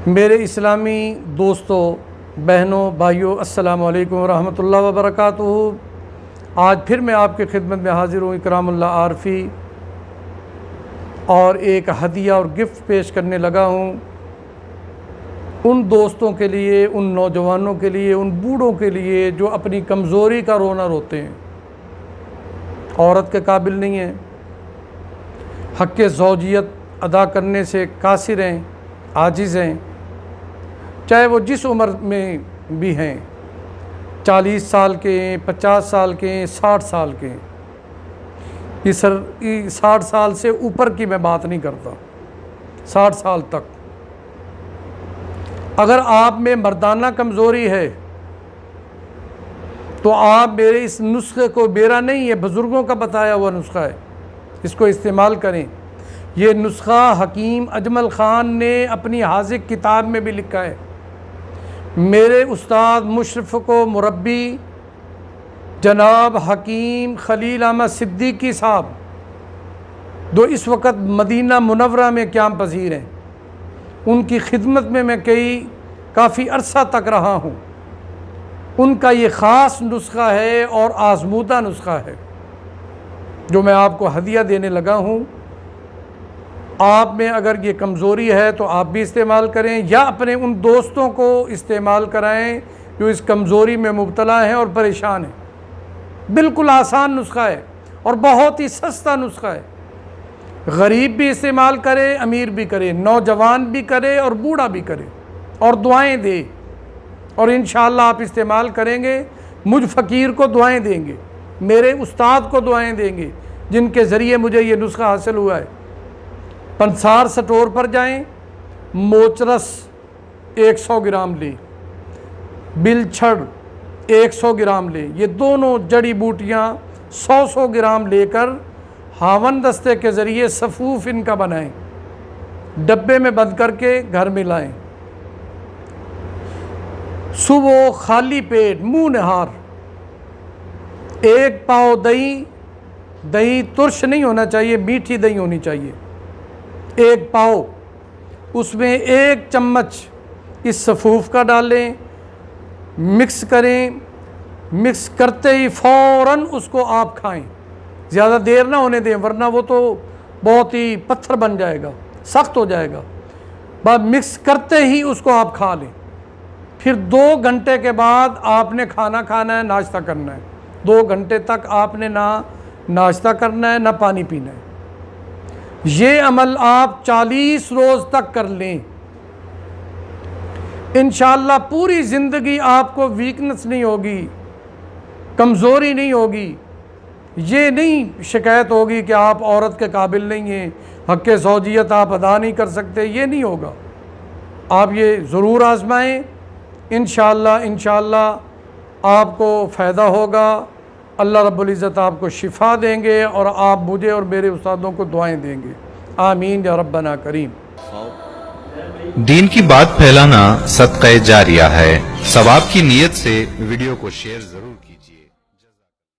میرے اسلامی دوستوں، بہنوں، بھائیوں، السلام علیکم ورحمۃ اللہ وبرکاتہ۔ آج پھر میں آپ کی خدمت میں حاضر ہوں اکرام اللہ عارفی، اور ایک ہدیہ اور گفٹ پیش کرنے لگا ہوں ان دوستوں کے لیے، ان نوجوانوں کے لیے، ان بوڑھوں کے لیے جو اپنی کمزوری کا رونا روتے ہیں، عورت کے قابل نہیں ہیں، حق زوجیت ادا کرنے سے قاصر ہیں، عاجز ہیں، چاہے وہ جس عمر میں بھی ہیں، 40 سال کے ہیں، 50 سال کے ہیں، 60 سال کے ہیں۔ یہ 60 سال سے اوپر کی میں بات نہیں کرتا، 60 سال تک اگر آپ میں مردانہ کمزوری ہے تو آپ میرے اس نسخے کو، میرا نہیں، یہ بزرگوں کا بتایا ہوا نسخہ ہے، اس کو استعمال کریں۔ یہ نسخہ حکیم اجمل خان نے اپنی حاذق کتاب میں بھی لکھا ہے۔ میرے استاد مشرف کو مربی جناب حکیم خلیل احمد صدیقی صاحب، جو اس وقت مدینہ منورہ میں قیام پذیر ہیں، ان کی خدمت میں کافی عرصہ تک رہا ہوں۔ ان کا یہ خاص نسخہ ہے اور آزمودہ نسخہ ہے جو میں آپ کو ہدیہ دینے لگا ہوں۔ آپ میں اگر یہ کمزوری ہے تو آپ بھی استعمال کریں، یا اپنے ان دوستوں کو استعمال کرائیں جو اس کمزوری میں مبتلا ہیں اور پریشان ہیں۔ بالکل آسان نسخہ ہے اور بہت ہی سستا نسخہ ہے۔ غریب بھی استعمال کرے، امیر بھی کرے، نوجوان بھی کرے اور بوڑھا بھی کرے، اور دعائیں دے، اور انشاءاللہ آپ استعمال کریں گے، مجھ فقیر کو دعائیں دیں گے، میرے استاد کو دعائیں دیں گے جن کے ذریعے مجھے یہ نسخہ حاصل ہوا ہے۔ پنسار سٹور پر جائیں، موچرس 100 گرام لیں، بلچھڑ 100 گرام لیں، یہ دونوں جڑی بوٹیاں 100 گرام لے کر ہاون دستے کے ذریعے صفوف ان کا بنائیں، ڈبے میں بند کر کے گھر میں لائیں۔ صبح خالی پیٹ منہ نہار 1 پاؤ دہی ترش نہیں ہونا چاہیے، میٹھی دہی ہونی چاہیے، 1 پاؤ، اس میں 1 چمچ اس صفوف کا ڈالیں، مکس کریں، مکس کرتے ہی فوراً اس کو آپ کھائیں، زیادہ دیر نہ ہونے دیں ورنہ وہ تو بہت ہی پتھر بن جائے گا، سخت ہو جائے گا۔ بس مکس کرتے ہی اس کو آپ کھا لیں۔ پھر 2 گھنٹے کے بعد آپ نے کھانا کھانا ہے، ناشتہ کرنا ہے۔ 2 گھنٹے تک آپ نے نہ ناشتہ کرنا ہے نہ پانی پینا ہے۔ یہ عمل آپ 40 روز تک کر لیں، انشاءاللہ پوری زندگی آپ کو ویکنس نہیں ہوگی، کمزوری نہیں ہوگی، یہ نہیں شکایت ہوگی کہ آپ عورت کے قابل نہیں ہیں، حق زوجیت آپ ادا نہیں کر سکتے، یہ نہیں ہوگا۔ آپ یہ ضرور آزمائیں، انشاءاللہ آپ کو فائدہ ہوگا۔ اللہ رب العزت آپ کو شفا دیں گے اور آپ مجھے اور میرے استادوں کو دعائیں دیں گے۔ آمین یا ربنا کریم۔ دین کی بات پھیلانا صدقہ جاریہ ہے، ثواب کی نیت سے ویڈیو کو شیئر ضرور کیجیے۔